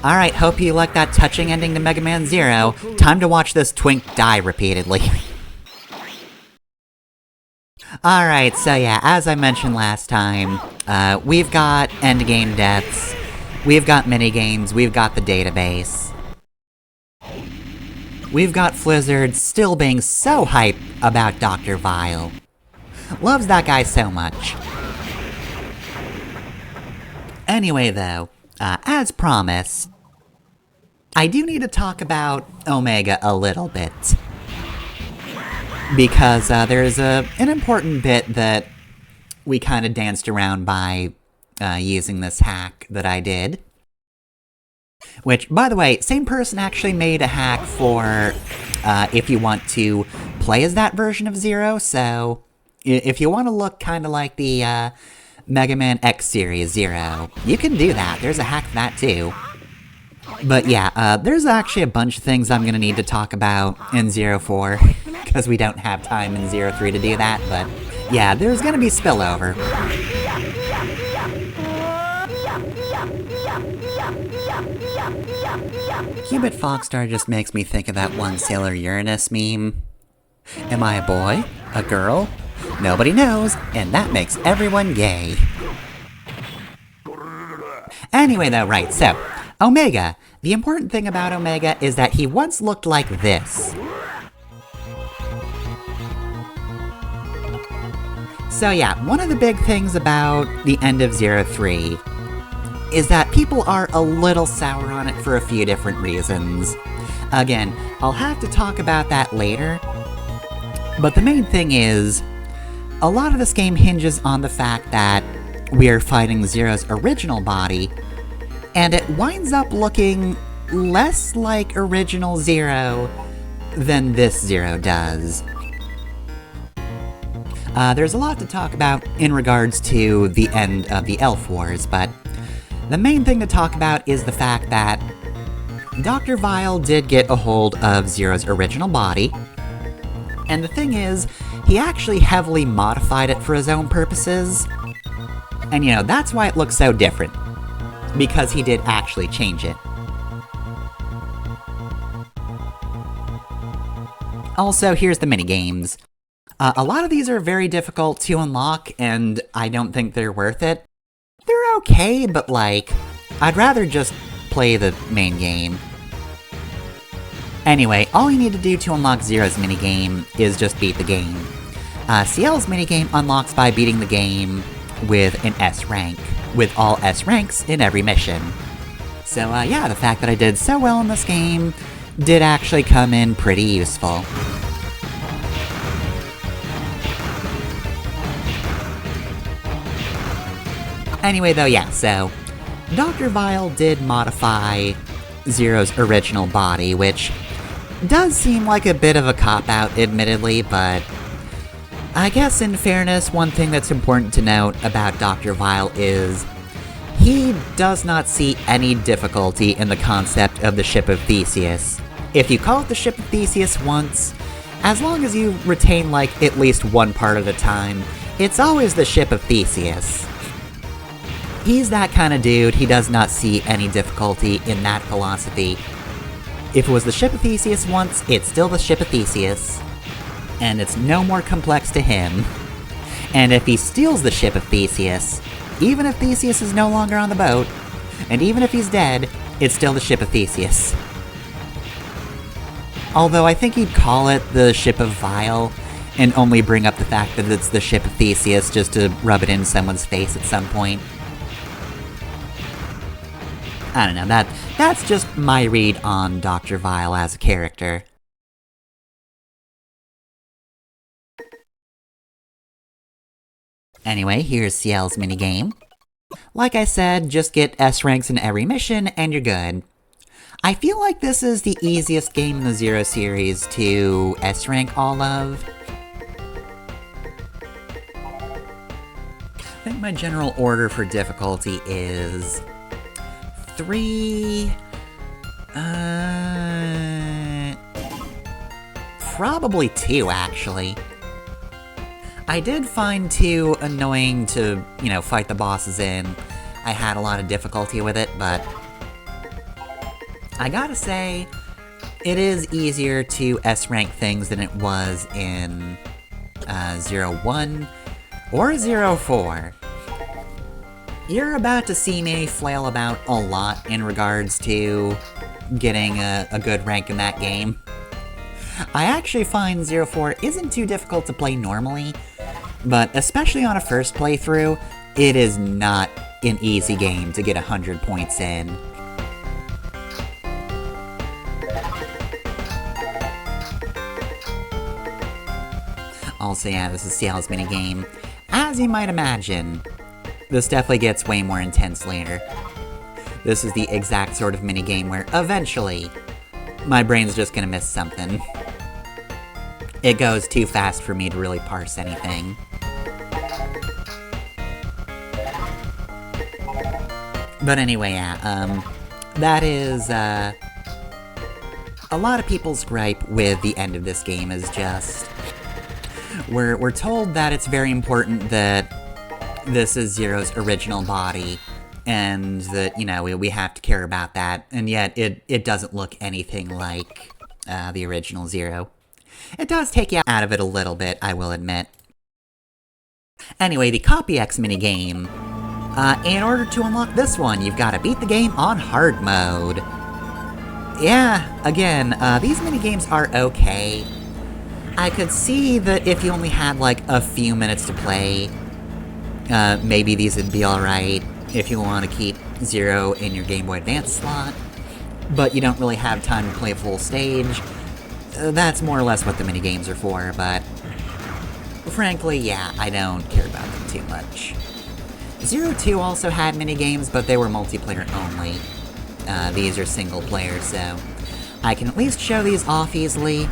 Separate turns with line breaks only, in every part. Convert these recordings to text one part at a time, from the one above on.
Alright, hope you like that touching ending to Mega Man Zero. Time to watch this twink die repeatedly. Alright, so yeah, as I mentioned last time, we've got endgame deaths, we've got minigames, we've got the database. We've got Flizzard still being so hype about Dr. Vile. Loves that guy so much. Anyway though, as promised, I do need to talk about Omega a little bit. Because there's an important bit that we kind of danced around by using this hack that I did. Which, by the way, same person actually made a hack for if you want to play as that version of Zero, so if you want to look kind of like the Mega Man X series Zero, you can do that. There's a hack for that too. But yeah, there's actually a bunch of things I'm gonna need to talk about in Zero 4, because we don't have time in Zero 3 to do that, but yeah, there's gonna be spillover. Cubit Foxstar just makes me think of that one Sailor Uranus meme. Am I a boy? A girl? Nobody knows, and that makes everyone gay. Anyway though, right, so, Omega. The important thing about Omega is that he once looked like this. So yeah, one of the big things about the end of Zero 3 is that people are a little sour on it for a few different reasons. Again, I'll have to talk about that later, but the main thing is, a lot of this game hinges on the fact that we are fighting Zero's original body, and it winds up looking less like original Zero than this Zero does. There's a lot to talk about in regards to the end of the Elf Wars, but the main thing to talk about is the fact that Dr. Vile did get a hold of Zero's original body, and the thing is, he actually heavily modified it for his own purposes, and you know, that's why it looks so different. Because he did actually change it. Also, here's the minigames. A lot of these are very difficult to unlock, and I don't think they're worth it. They're okay, but like, I'd rather just play the main game. Anyway, all you need to do to unlock Zero's minigame is just beat the game. CL's minigame unlocks by beating the game with an S rank, with all S ranks in every mission. So yeah, the fact that I did so well in this game did actually come in pretty useful. Anyway though, yeah, so Dr. Vile did modify Zero's original body, which does seem like a bit of a cop-out, admittedly, but I guess in fairness, one thing that's important to note about Dr. Vile is he does not see any difficulty in the concept of the Ship of Theseus. If you call it the Ship of Theseus once, as long as you retain like at least one part of the time, it's always the Ship of Theseus. He's that kind of dude, he does not see any difficulty in that philosophy. If it was the Ship of Theseus once, it's still the Ship of Theseus. And it's no more complex to him. And if he steals the Ship of Theseus, even if Theseus is no longer on the boat, and even if he's dead, it's still the Ship of Theseus. Although I think he'd call it the Ship of Vile, and only bring up the fact that it's the Ship of Theseus just to rub it in someone's face at some point. I don't know, that's just my read on Dr. Vile as a character. Anyway, here's CL's minigame. Like I said, just get S ranks in every mission and you're good. I feel like this is the easiest game in the Zero series to S rank all of. I think my general order for difficulty is 3... probably 2, actually. I did find 2 annoying to, you know, fight the bosses in. I had a lot of difficulty with it, but I gotta say, it is easier to S-rank things than it was in 01 or 04. You're about to see me flail about a lot in regards to getting a good rank in that game. I actually find 04 isn't too difficult to play normally, but especially on a first playthrough, it is not an easy game to get 100 points in. Also, yeah, this is Ciel's minigame. As you might imagine, this definitely gets way more intense later. This is the exact sort of minigame where eventually, my brain's just gonna miss something. It goes too fast for me to really parse anything. But anyway, yeah, that is, a lot of people's gripe with the end of this game is just... We're told that it's very important that this is Zero's original body, and that, you know, we have to care about that, and yet it doesn't look anything like the original Zero. It does take you out of it a little bit, I will admit. Anyway, the Copy X minigame. In order to unlock this one, you've got to beat the game on hard mode. Yeah, again, these minigames are okay. I could see that if you only had, like, a few minutes to play, maybe these would be alright if you want to keep Zero in your Game Boy Advance slot, but you don't really have time to play a full stage. That's more or less what the minigames are for, but frankly, yeah, I don't care about them too much. 02 also had minigames, but they were multiplayer only. These are single player, so I can at least show these off easily.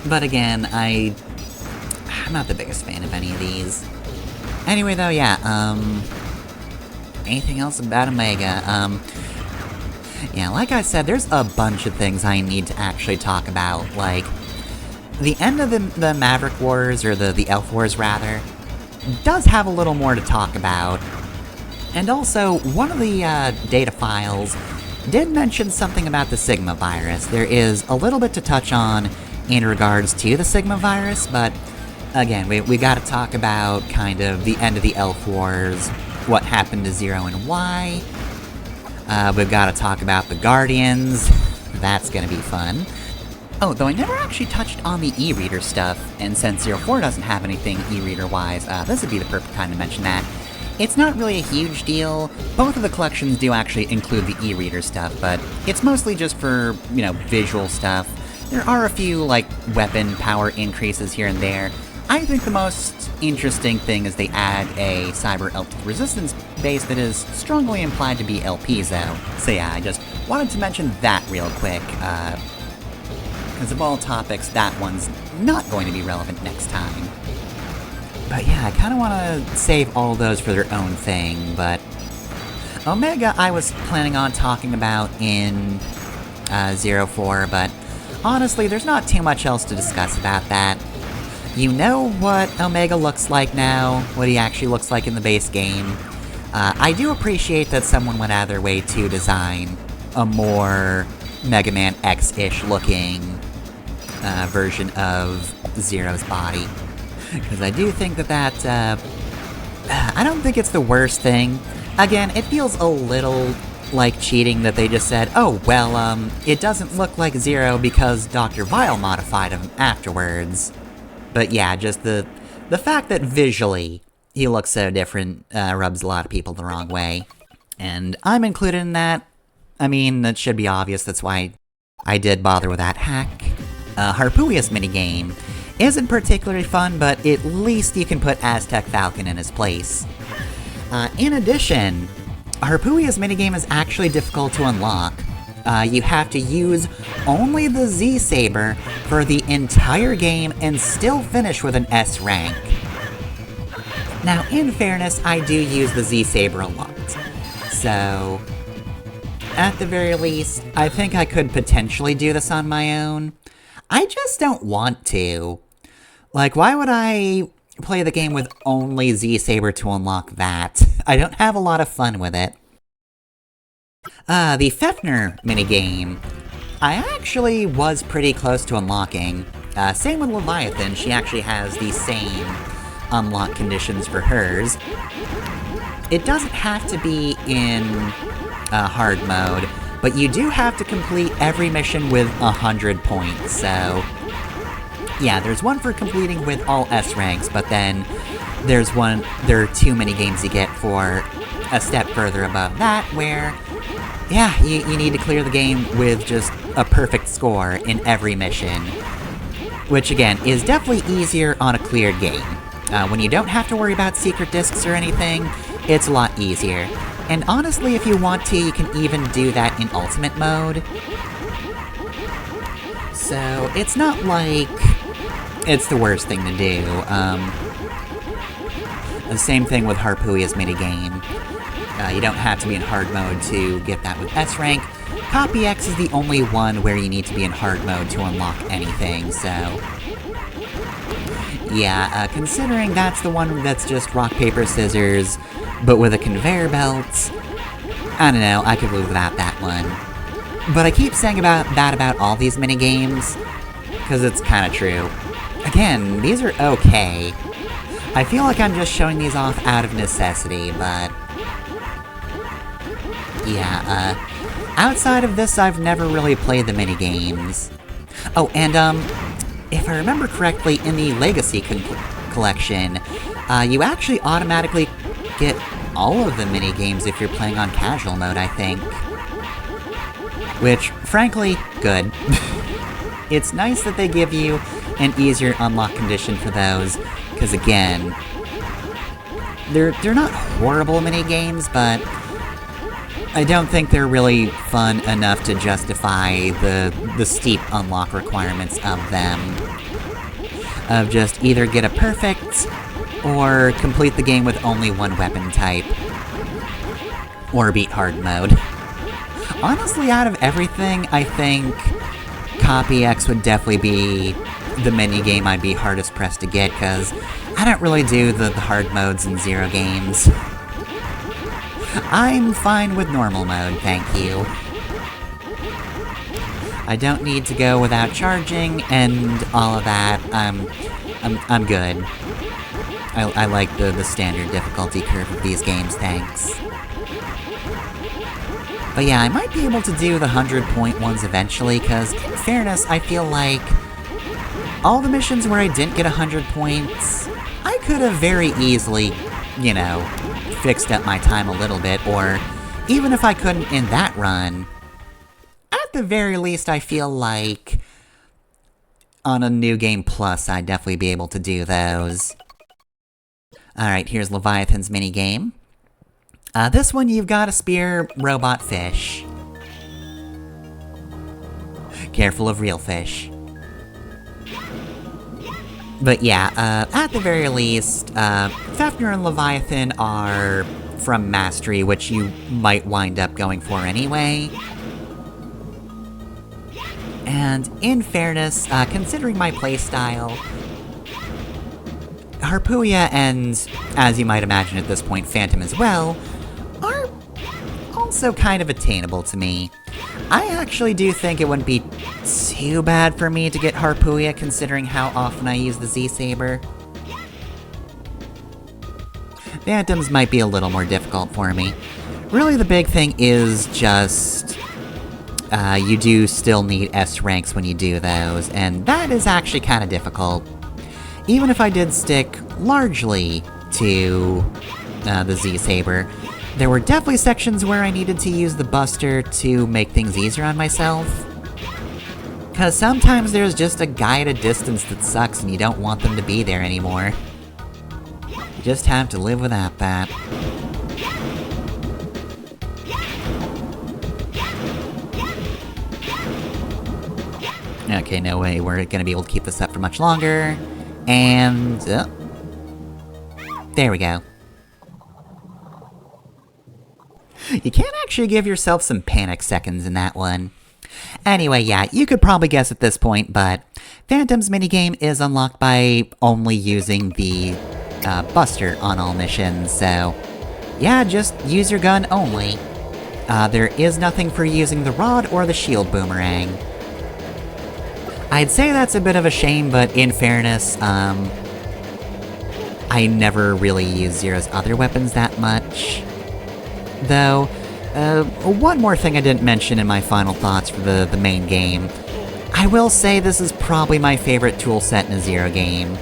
But again, I'm not the biggest fan of any of these. Anyway, though, yeah, anything else about Omega? Yeah, like I said, there's a bunch of things I need to actually talk about, like, the end of the Maverick Wars, or the Elf Wars, rather, does have a little more to talk about. And also, one of the data files did mention something about the Sigma virus. There is a little bit to touch on in regards to the Sigma virus, but again, we gotta talk about kind of the end of the Elf Wars, what happened to Zero and why. We've gotta talk about the Guardians. That's gonna be fun. Oh, though I never actually touched on the e-reader stuff, and since 04 doesn't have anything e-reader-wise, this would be the perfect time to mention that. It's not really a huge deal. Both of the collections do actually include the e-reader stuff, but it's mostly just for, you know, visual stuff. There are a few, like, weapon power increases here and there. I think the most interesting thing is they add a Cyber Elf resistance base that is strongly implied to be LPs, though. So yeah, I just wanted to mention that real quick, because of all topics, that one's not going to be relevant next time. But yeah, I kind of want to save all those for their own thing, but Omega I was planning on talking about in 04, but honestly, there's not too much else to discuss about that. You know what Omega looks like now, what he actually looks like in the base game. I do appreciate that someone went out of their way to design a more Mega Man X-ish looking version of Zero's body. Because I do think that I don't think it's the worst thing. Again, it feels a little like cheating that they just said, oh, well, it doesn't look like Zero because Dr. Vile modified him afterwards. But yeah, just the fact that visually he looks so different rubs a lot of people the wrong way. And I'm included in that. I mean, that should be obvious, that's why I did bother with that hack. Harpuia's minigame isn't particularly fun, but at least you can put Aztec Falcon in his place. In addition, Harpuia's minigame is actually difficult to unlock. You have to use only the Z-Saber for the entire game and still finish with an S rank. Now, in fairness, I do use the Z-Saber a lot, so at the very least, I think I could potentially do this on my own. I just don't want to. Like, why would I play the game with only Z-Saber to unlock that? I don't have a lot of fun with it. The Fefner minigame, I actually was pretty close to unlocking. Same with Leviathan, she actually has the same unlock conditions for hers. It doesn't have to be in hard mode, but you do have to complete every mission with 100 points, so... Yeah, there's one for completing with all S ranks, but then there are 2 minigames you get for a step further above that, where, yeah, you need to clear the game with just a perfect score in every mission. Which, again, is definitely easier on a cleared game. When you don't have to worry about secret discs or anything, it's a lot easier. And honestly, if you want to, you can even do that in Ultimate mode. So, it's not like it's the worst thing to do. The same thing with Harpuia's minigame. You don't have to be in hard mode to get that with S rank. Copy X is the only one where you need to be in hard mode to unlock anything, so... Yeah, considering that's the one that's just rock, paper, scissors, but with a conveyor belt... I don't know, I could live without that one. But I keep saying about all these minigames, because it's kinda true. Again, these are okay. I feel like I'm just showing these off out of necessity, but... Yeah, outside of this, I've never really played the minigames. Oh, and, if I remember correctly, in the Legacy collection, you actually automatically get all of the minigames if you're playing on casual mode, I think. Which, frankly, good. It's nice that they give you an easier unlock condition for those, because again, they're not horrible minigames, but I don't think they're really fun enough to justify the steep unlock requirements of them. Of just either get a perfect, or complete the game with only one weapon type. Or beat hard mode. Honestly, out of everything, I think Copy X would definitely be the minigame I'd be hardest pressed to get, because I don't really do the hard modes in Zero games. I'm fine with normal mode, thank you. I don't need to go without charging and all of that. I'm good. I like the standard difficulty curve of these games, thanks. But yeah, I might be able to do the 100-point ones eventually, because, in fairness, I feel like all the missions where I didn't get 100 points, I could have very easily, you know, fixed up my time a little bit, or even if I couldn't in that run, at the very least I feel like on a New Game Plus I'd definitely be able to do those. Alright, here's Leviathan's minigame. This one you've got to spear robot fish. Careful of real fish. But yeah, at the very least, Fefner and Leviathan are from Mastery, which you might wind up going for anyway. And in fairness, considering my playstyle, Harpuia and, as you might imagine at this point, Phantom as well, are also kind of attainable to me. I actually do think it wouldn't be too bad for me to get Harpuia, considering how often I use the Z-Saber. Phantoms might be a little more difficult for me. Really, the big thing is just... you do still need S ranks when you do those, and that is actually kind of difficult. Even if I did stick largely to the Z-Saber, there were definitely sections where I needed to use the Buster to make things easier on myself. Cause sometimes there's just a guy at a distance that sucks and you don't want them to be there anymore. You just have to live without that. Okay, no way we're gonna be able to keep this up for much longer. And... there we go. You can actually give yourself some panic seconds in that one. Anyway, yeah, you could probably guess at this point, but Phantom's minigame is unlocked by only using the Buster on all missions, so yeah, just use your gun only. There is nothing for using the rod or the shield boomerang. I'd say that's a bit of a shame, but in fairness, I never really use Zero's other weapons that much. Though, one more thing I didn't mention in my final thoughts for the main game. I will say this is probably my favorite tool set in a Zero game.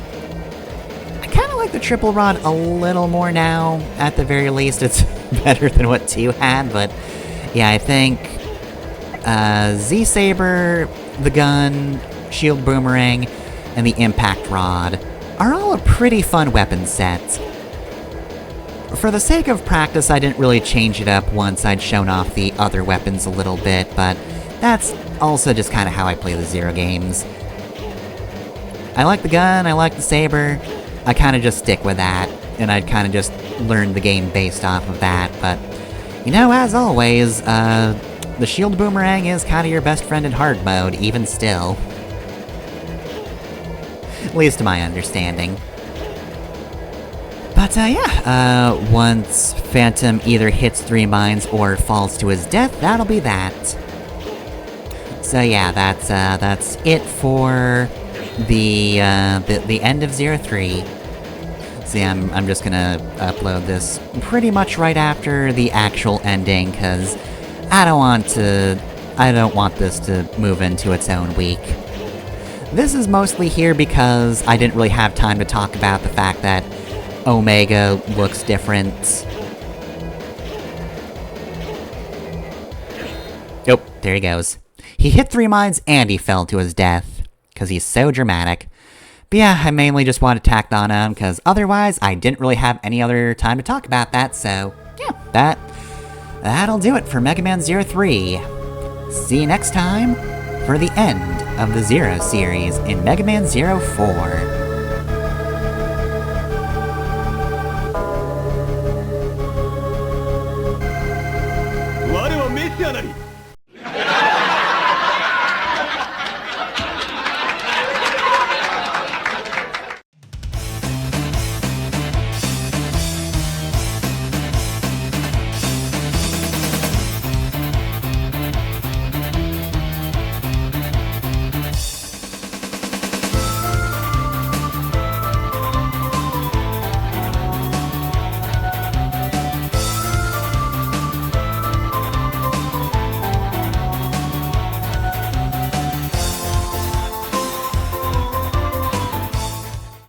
I kinda like the triple rod a little more now, at the very least. It's better than what 2 had, but yeah, I think Z-Saber, the gun, shield boomerang, and the impact rod are all a pretty fun weapon set. For the sake of practice, I didn't really change it up once I'd shown off the other weapons a little bit, but that's also just kind of how I play the Zero games. I like the gun, I like the saber, I kind of just stick with that, and I'd kind of just learn the game based off of that, but, you know, as always, the shield boomerang is kind of your best friend in hard mode, even still. At least to my understanding. But, yeah, once Phantom either hits 3 mines or falls to his death, that'll be that. So yeah, that's it for the end of 03. See, I'm just gonna upload this pretty much right after the actual ending, cause I don't want this to move into its own week. This is mostly here because I didn't really have time to talk about the fact that Omega looks different. Oh, there he goes. He hit 3 mines and he fell to his death, because he's so dramatic. But yeah, I mainly just wanted to tack on him, because otherwise I didn't really have any other time to talk about that, so yeah, that'll do it for Mega Man 03. See you next time for the end of the Zero series in Mega Man 04.